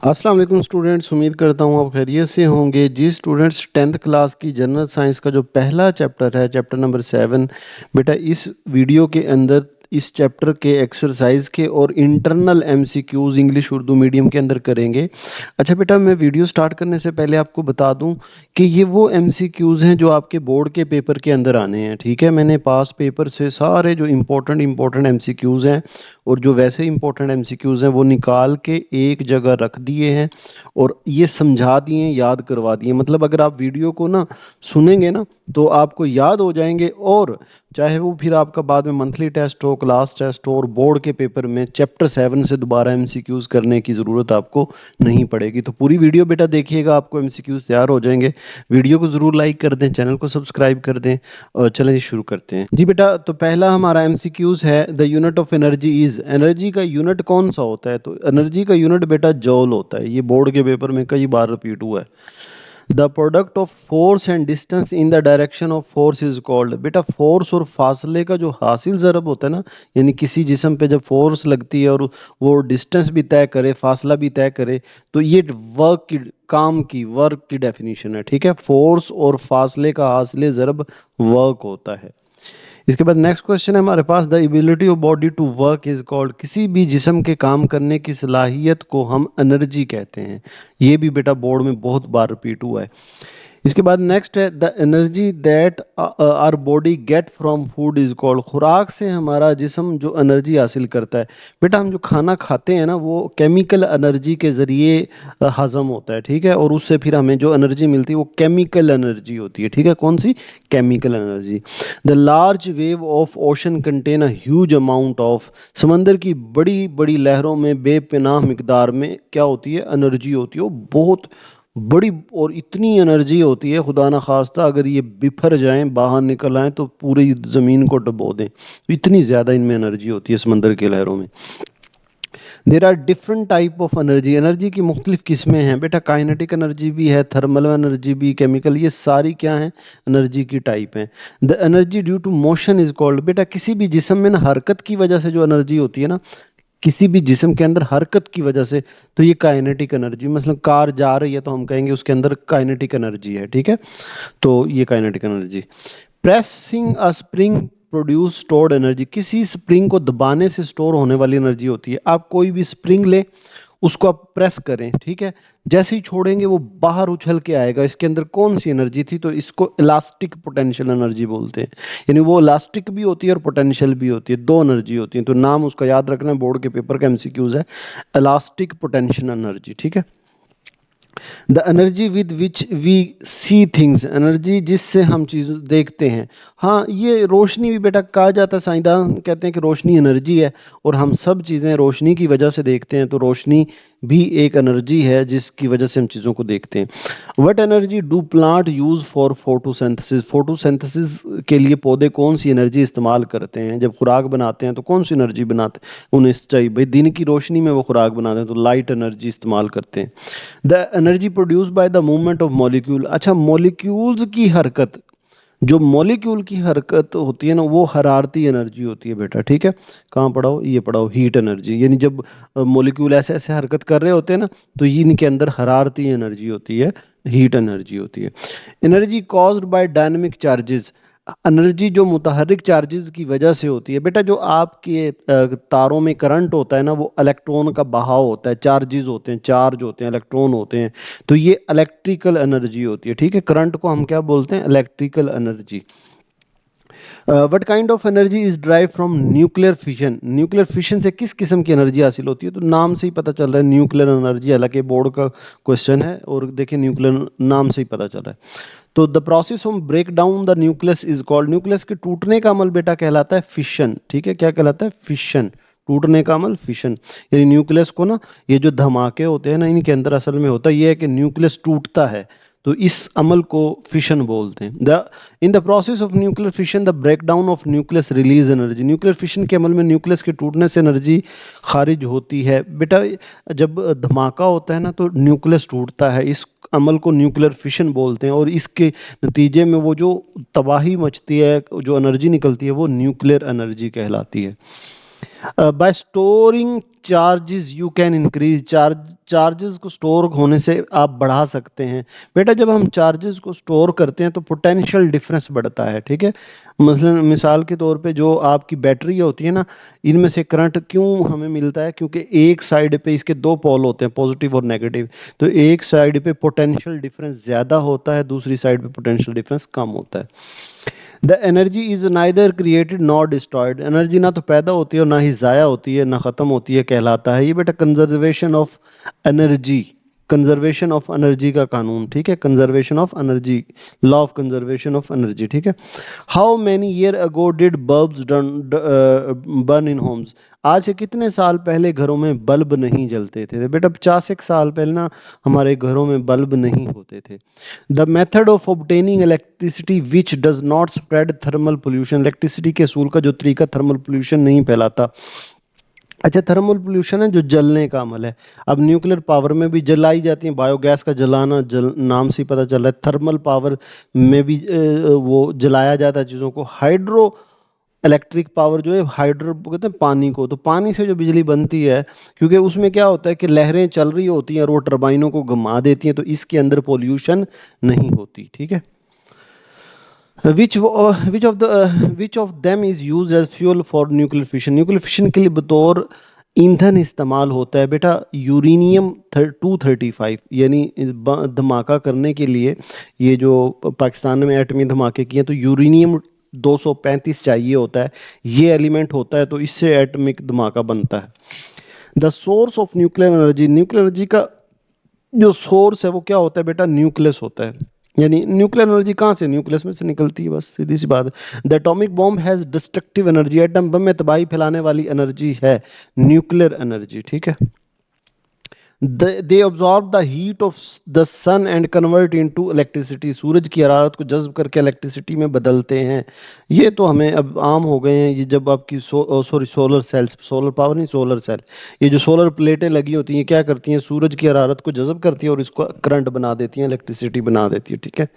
अस्सलाम वालेकुम स्टूडेंट्स, उम्मीद करता हूँ आप खैरियत से होंगे। जी स्टूडेंट्स, 10th क्लास की जनरल साइंस का जो पहला चैप्टर है, चैप्टर नंबर 7, बेटा इस वीडियो के अंदर इस चैप्टर के एक्सरसाइज के और internal MCQs English Urdu medium के अंदर करेंगे। अच्छा बेटा, मैं वीडियो स्टार्ट करने से पहले आपको बता दूं कि ये वो एमसीक्यूज हैं जो आपके बोर्ड के पेपर के अंदर आने हैं। ठीक है, मैंने पास पेपर से सारे जो इम्पोर्टेंट एमसीक्यूज हैं और जो वैसे इंपॉर्टेंट एमसीक्यूज हैं वो निकाल के एक जगह रख दिए हैं और ये समझा दिए हैं, याद करवा दिए। मतलब अगर आप वीडियो को ना सुनेंगे ना तो आपको याद हो जाएंगे, और चाहे वो फिर आपका बाद में मंथली टेस्ट हो, क्लास टेस्ट हो और बोर्ड के पेपर में चैप्टर 7 से दोबारा एमसीक्यूज करने की ज़रूरत आपको नहीं पड़ेगी। तो पूरी वीडियो बेटा देखिएगा, आपको एमसीक्यूज तैयार हो जाएंगे। वीडियो को ज़रूर लाइक कर दें, चैनल को सब्सक्राइब कर दें और चलें जी शुरू करते हैं। जी बेटा, तो पहला हमारा एमसीक्यूज है, the unit of energy is. Energy का यूनिट कौन सा होता है? तो एनर्जी का यूनिट बेटा जॉल होता है। ये बोर्ड के पेपर में कई बार रिपीट हुआ है। The product of force and distance in the direction of force is called. बेटा फोर्स और फासले का जो हासिल ज़रब होता है ना, यानी किसी जिस्म पे जब फोर्स लगती है और वो डिस्टेंस भी तय करे, फासला भी तय करे, तो ये वर्क की डेफिनेशन है। ठीक है, फोर्स और फासले का हासिल ज़रब वर्क होता है। इसके बाद नेक्स्ट क्वेश्चन है हमारे पास, the ability of body to work is called. किसी भी जिस्म के काम करने की सलाहियत को हम एनर्जी कहते हैं। ये भी बेटा बोर्ड में बहुत बार रिपीट हुआ है। इसके बाद नेक्स्ट है, the energy that our body get from food is called. खुराक से हमारा जिस्म जो एनर्जी हासिल करता है, बेटा हम जो खाना खाते हैं ना वो केमिकल एनर्जी के ज़रिए हज़म होता है। ठीक है, और उससे फिर हमें जो एनर्जी मिलती है वो केमिकल एनर्जी होती है। ठीक है, कौन सी? Chemical energy. The large wave of ocean contain a huge amount of. समंदर की बड़ी बड़ी लहरों में बेपनाह मिकदार में क्या होती है? एनर्जी होती है। वो बहुत बड़ी और इतनी एनर्जी होती है, खुदा ना खास्ता अगर ये बिफर जाएं, बाहर निकल आएं तो पूरी ज़मीन को डुबो दें। तो इतनी ज़्यादा इनमें एनर्जी होती है समंदर की लहरों में। There are different type of energy. Energy की मुख्तलिफ किस्में हैं बेटा। काइनेटिक एनर्जी भी है, थर्मल एनर्जी भी, केमिकल, ये सारी क्या हैं? एनर्जी की टाइप हैं। The energy due to motion is called. बेटा किसी भी जिस्म में ना हरकत की वजह से जो एनर्जी होती है ना, किसी भी जिस्म के अंदर हरकत की वजह से, तो ये काइनेटिक एनर्जी। मतलब कार जा रही है तो हम कहेंगे उसके अंदर काइनेटिक एनर्जी है। ठीक है, तो ये काइनेटिक एनर्जी। प्रेसिंग अ स्प्रिंग प्रोड्यूस स्टोर्ड एनर्जी। किसी स्प्रिंग को दबाने से स्टोर होने वाली एनर्जी होती है। आप कोई भी स्प्रिंग लें, उसको आप प्रेस करें, ठीक है, जैसे ही छोड़ेंगे वो बाहर उछल के आएगा। इसके अंदर कौन सी एनर्जी थी? तो इसको इलास्टिक पोटेंशियल एनर्जी बोलते हैं। यानी वो इलास्टिक भी होती है और पोटेंशियल भी होती है, दो एनर्जी होती है। तो नाम उसका याद रखना है, बोर्ड के पेपर का एमसीक्यूज है, इलास्टिक पोटेंशियल एनर्जी। ठीक है। The energy with which we see things. Energy जिससे हम चीज़ देखते हैं। हाँ, ये रोशनी भी बेटा कहा जाता है, साइंसदान कहते हैं कि रोशनी एनर्जी है और हम सब चीज़ें रोशनी की वजह से देखते हैं। तो रोशनी भी एक एनर्जी है जिसकी वजह से हम चीज़ों को देखते हैं। What energy do plant use for photosynthesis. Photosynthesis के लिए पौधे कौन सी एनर्जी इस्तेमाल करते हैं? जब खुराक बनाते हैं तो कौन सी एनर्जी बनाते हैं? उन्हें चाहिए भाई दिन की रोशनी में वो खुराक बनाते हैं, तो लाइट एनर्जी इस्तेमाल करते हैं। The energy produce by the movement of molecule. अच्छा, मॉलिक्यूल्स की हरकत, जो मॉलिक्यूल की हरकत होती है ना वो हरारती एनर्जी होती है बेटा। ठीक है, कहाँ पढ़ाओ? ये पढ़ाओ, हीट एनर्जी। यानी जब मॉलिक्यूल ऐसे ऐसे हरकत कर रहे होते हैं ना, तो ये इनके अंदर हरारती एनर्जी होती है, हीट एनर्जी होती है। Energy caused by dynamic charges. Energy जो मुतहरिक चार्जेस की वजह से होती है बेटा। जो आपके तारों में करंट होता है ना, वो इलेक्ट्रॉन का बहाव होता है, चार्जेस होते हैं, चार्ज होते हैं, इलेक्ट्रॉन होते हैं। तो ये इलेक्ट्रिकल एनर्जी होती है। ठीक है, करंट को हम क्या बोलते हैं? Electrical energy. What kind of energy is drive from nuclear fission. Nuclear fission से किस किस्म की एनर्जी हासिल होती है? तो नाम से ही पता चल रहा है न्यूक्लियर एनर्जी, हालांकि बोर्ड का क्वेश्चन है और देखिए न्यूक्लियर नाम से ही पता चल रहा है। तो the process of break down the nucleus is called. Nucleus के टूटने का अमल बेटा कहलाता है फिशन। ठीक है, क्या कहलाता है? फिशन। टूटने का अमल फिशन। यानी न्यूक्लियस को ना, ये जो धमाके होते हैं ना, इनके अंदर असल में होता ये है कि न्यूक्लियस टूटता है, तो इस अमल को फिशन बोलते हैं। The in the process of nuclear fission the break down of nucleus release energy. Nuclear fission के अमल में न्यूक्लियस के टूटने से एनर्जी खारिज होती है बेटा। जब धमाका होता है ना तो न्यूक्लियस टूटता है, इस अमल को न्यूक्लियर फिशन बोलते हैं, और इसके नतीजे में वो जो तबाही मचती है, जो एनर्जी निकलती है, वो न्यूक्लियर एनर्जी कहलाती है। Bye storing charges you can increase charges को स्टोर होने से आप बढ़ा सकते हैं। बेटा जब हम चार्जेस को स्टोर करते हैं तो पोटेंशियल डिफरेंस बढ़ता है, ठीक है। मसलन मिसाल के तौर पे जो आपकी बैटरी होती है ना, इनमें से करंट क्यों हमें मिलता है, क्योंकि एक साइड पे इसके दो पोल होते हैं, पॉजिटिव और नेगेटिव। तो एक साइड पे पोटेंशियल डिफरेंस ज़्यादा होता है, दूसरी साइड पे पोटेंशियल डिफरेंस कम होता है। The energy is neither created not destroyed, energy ना तो पैदा होती है और ना ही ज़ाया होती है, ना ख़त्म होती है, कहलाता है ये बेटा conservation of energy. Conservation of energy का कानून, ठीक है, conservation of energy, law of conservation of energy, ठीक है। How many year ago did bulbs burn in Holmes, आज से कितने साल पहले घरों में बल्ब नहीं जलते थे? बेटा 50 एक साल पहले ना हमारे घरों में बल्ब नहीं होते थे। The method of obtaining electricity which does not spread thermal pollution, electricity के असूल का जो तरीका थर्मल पोल्यूशन नहीं फैलाता। अच्छा, थर्मल पोल्यूशन है जो जलने का अमल है। अब न्यूक्लियर पावर में भी जलाई जाती है, बायोगैस का जलाना, नाम से ही पता चल रहा है। थर्मल पावर में भी वो जलाया जाता है चीज़ों को। हाइड्रो इलेक्ट्रिक पावर जो है, हाइड्रो कहते हैं पानी को, तो पानी से जो बिजली बनती है, क्योंकि उसमें क्या होता है कि लहरें चल रही होती हैं और वो टरबाइनों को घुमा देती हैं, तो इसके अंदर पोल्यूशन नहीं होती, ठीक है। Which of them is use as fuel for nuclear fission, nuclear fission के लिए बतौर ईंधन इस्तेमाल होता है बेटा यूरेनियम 235, यानी धमाका करने के लिए, ये जो पाकिस्तान में एटमी धमाके किए तो यूरेनियम 235 चाहिए होता है, ये एलिमेंट होता है, तो इससे एटमिक धमाका बनता है। The source of nuclear energy, nuclear energy का जो सोर्स है वो क्या होता है बेटा? न्यूक्लियस होता है। यानी न्यूक्लियर एनर्जी कहाँ से? न्यूक्लियस में से निकलती है, बस सीधी सी बात है। The atomic bomb has destructive energy, atom bomb में तबाही फैलाने वाली एनर्जी है न्यूक्लियर एनर्जी, ठीक है। They absorb the heat of the sun and convert into electricity, सूरज की हरारत को जज्ब करके इलेक्ट्रिसिटी में बदलते हैं। ये तो हमें अब आम हो गए हैं। ये जब आपकी sorry solar cells, solar power नहीं, सोलर सेल, ये जो सोलर प्लेटें लगी होती हैं क्या करती हैं? सूरज की हरारत को जज्ब करती हैं और इसको करंट बना देती हैं, इलेक्ट्रिसिटी बना देती है, ठीक है।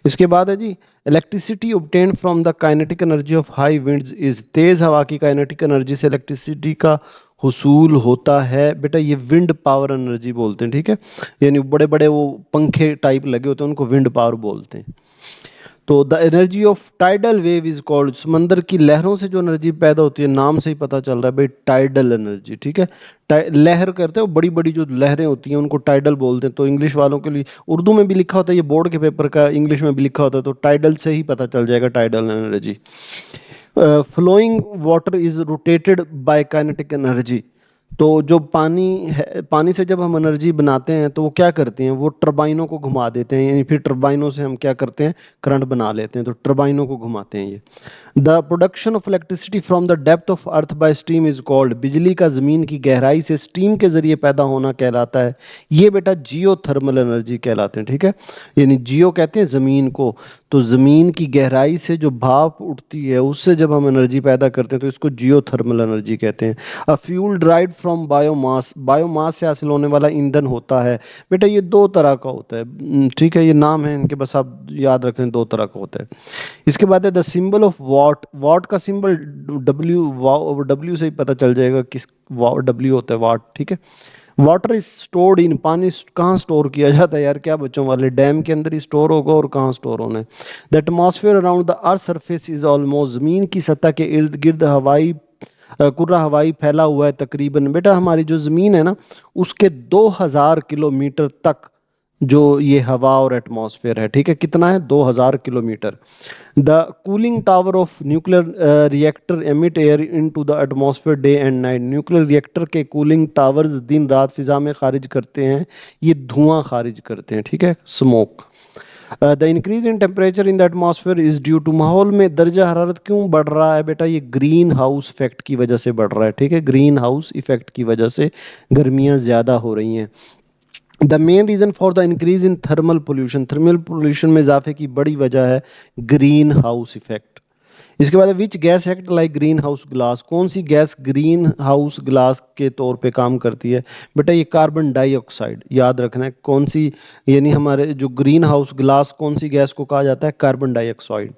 इसके बाद है जी, electricity obtain from the kinetic energy of high winds is, तेज हवा की काइनेटिक एनर्जी से इलेक्ट्रिसिटी का हुसूल होता है बेटा, ये विंड पावर एनर्जी बोलते हैं, ठीक है। यानी बड़े बड़े वो पंखे टाइप लगे होते हैं, उनको विंड पावर बोलते हैं। तो the energy of tidal wave is called, समंदर की लहरों से जो एनर्जी पैदा होती है, नाम से ही पता चल रहा है भाई, टाइडल एनर्जी, ठीक है। लहर करते हो, बड़ी बड़ी जो लहरें होती हैं उनको टाइडल बोलते हैं। तो इंग्लिश वालों के लिए उर्दू में भी लिखा होता है, ये बोर्ड के पेपर का इंग्लिश में भी लिखा होता है, तो टाइडल से ही पता चल जाएगा, tidal energy. Flowing water is rotated by kinetic energy, तो जो पानी है, पानी से जब हम एनर्जी बनाते हैं तो वो क्या करते हैं? वो टरबाइनों को घुमा देते हैं, यानी फिर टरबाइनों से हम क्या करते हैं? करंट बना लेते हैं, तो टरबाइनों को घुमाते हैं ये। The production of electricity from the depth of earth by steam is called, बिजली का ज़मीन की गहराई से स्टीम के जरिए पैदा होना कहलाता है, ये बेटा जियो थर्मल एनर्जी कहलाते हैं, ठीक है। यानी जियो कहते हैं ज़मीन को, तो ज़मीन की गहराई से जो भाप उठती है उससे जब हम एनर्जी पैदा करते हैं तो इसको जियो थर्मल एनर्जी कहते हैं। A fuel drive from biomass, biomass से हासिल होने वाला ईंधन होता है बेटा, ये दो तरह का होता है, ठीक है, ये नाम है इनके, बस आप याद रखें, दो तरह का होता है। इसके बाद है the symbol of what, what का सिंबल डब्ल्यू, डब्ल्यू से ही पता चल जाएगा किस डब्ल्यू होता है, वाट, ठीक है। वाटर इज स्टोर्ड इन, पानी कहाँ स्टोर किया जाता है यार, क्या बच्चों वाले, डैम के अंदर ही स्टोर होगा और कहाँ स्टोर होना है। The atmosphere around the earth surface is almost, जमीन की सतह के इर्द गिर्द हवाई कुर्रा हवाई फैला हुआ है तकरीबन बेटा, हमारी जो ज़मीन है ना उसके 2000 किलोमीटर तक जो ये हवा और एटमॉस्फेयर है, ठीक है, कितना है? 2000 kilometre. The cooling tower of nuclear reactor emit air into the atmosphere day and night, nuclear reactor के कूलिंग टावर्स दिन रात फिजा में खारिज करते हैं, ये धुआं खारिज करते हैं, ठीक है, smoke. The increase in temperature in the atmosphere is due to, माहौल में दर्जा हरारत क्यों बढ़ रहा है बेटा? ये ग्रीन हाउस इफेक्ट की वजह से बढ़ रहा है, ठीक है, ग्रीन हाउस इफेक्ट की वजह से गर्मियाँ ज़्यादा हो रही हैं। The main reason for the increase in thermal pollution, thermal pollution में इजाफे की बड़ी वजह है ग्रीन हाउस इफेक्ट। इसके बाद which gas act like green house glass, कौन सी गैस ग्रीन हाउस ग्लास के तौर पे काम करती है बेटा? ये कार्बन डाइऑक्साइड, याद रखना है कौन सी, यानी हमारे जो ग्रीन हाउस ग्लास, कौन सी गैस को कहा जाता है? Carbon dioxide.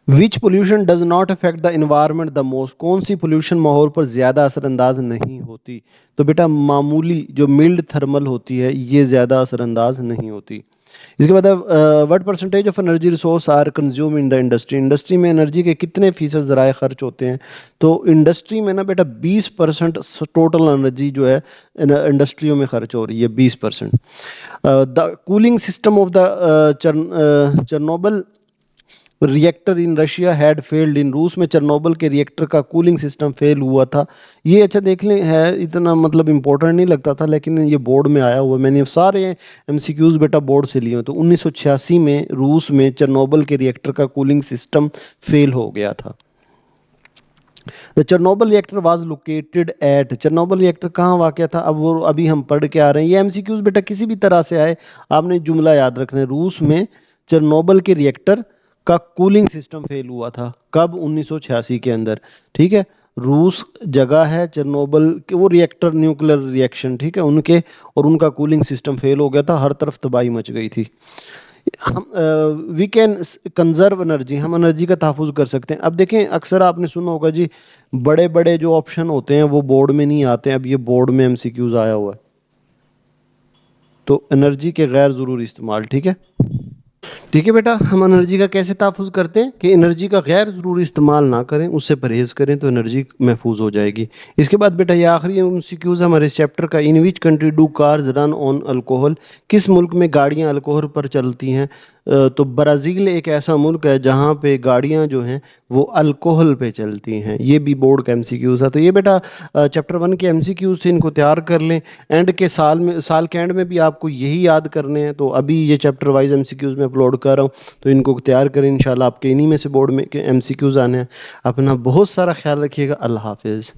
Which pollution does not affect the environment the most, कौन सी पोल्यूशन माहौल पर ज़्यादा असरअंदाज नहीं होती? तो बेटा मामूली जो मिल्ड थर्मल होती है ये ज़्यादा असरअंदाज नहीं होती। इसके बाद what percentage of energy resource are consume in the industry, industry में एनर्जी के कितने फीसद ज़राए खर्च होते हैं? तो इंडस्ट्री में ना बेटा 20% टोटल एनर्जी जो है इंडस्ट्रियों में खर्च हो रही है, 20%। The cooling system of the Chernobyl reactor in Russia had failed in, रूस में चर्नोबल के रिएक्टर का कूलिंग सिस्टम फेल हुआ था। ये अच्छा देख लें, है इतना मतलब इम्पोर्टेंट नहीं लगता था, लेकिन ये बोर्ड में आया हुआ, मैंने सारे एमसीक्यूज बेटा बोर्ड से लिए। तो 1986 में रूस में चर्नोबल के रिएक्टर का कूलिंग सिस्टम फेल हो गया था। The Chernobyl reactor was located at, Chernobyl reactor कहाँ वाक़ था? अब वो अभी हम पढ़ के आ रहे हैं, ये एमसीक्यूज बेटा किसी भी तरह से आए, आपने जुमला याद रखना है। रूस में चर्नोबल के रिएक्टर का कूलिंग सिस्टम फेल हुआ था, कब? 1986 के अंदर, ठीक है। रूस जगह है, चर्नोबल के वो रिएक्टर न्यूक्लियर रिएक्शन, ठीक है, उनके और उनका कूलिंग सिस्टम फेल हो गया था, हर तरफ तबाही मच गई थी। हम वी कैन कंजर्व एनर्जी, हम एनर्जी का तहफ़्फ़ुज़ कर सकते हैं। अब देखें, अक्सर आपने सुना होगा जी, बड़े बड़े जो ऑप्शन होते हैं वो बोर्ड में नहीं आते हैं, अब ये बोर्ड में एमसीक्यूज आया हुआ है। तो एनर्जी के गैर ज़रूरी इस्तेमाल, ठीक है। ठीक है बेटा, हम एनर्जी का कैसे तहफ़्फ़ुज़ करते हैं कि एनर्जी का गैर ज़रूरी इस्तेमाल ना करें, उससे परहेज़ करें तो एनर्जी महफूज हो जाएगी। इसके बाद बेटा ये आखिरी एमसीक्यूज़ हमारे इस चैप्टर का, in which country do cars run on alcohol, किस मुल्क में गाड़ियाँ अल्कोहल पर चलती हैं? तो ब्राज़ील एक ऐसा मुल्क है जहाँ पे गाड़ियाँ जो हैं वो अल्कोहल पे चलती हैं। ये भी बोर्ड का एमसीक्यूज़ है। तो ये बेटा चैप्टर 1 के एमसीक्यूज़ थे, इनको तैयार कर लें। एंड के साल के एंड में भी आपको यही याद करने हैं। तो अभी ये चैप्टर वाइज एमसीक्यूज़ में अपलोड कर रहा हूँ, तो इनको तैयार करें, इंशाल्लाह आपके इन्हीं में से बोर्ड में के एमसीक्यूज़ आने हैं। अपना बहुत सारा ख्याल रखिएगा। अल्लाह हाफिज़।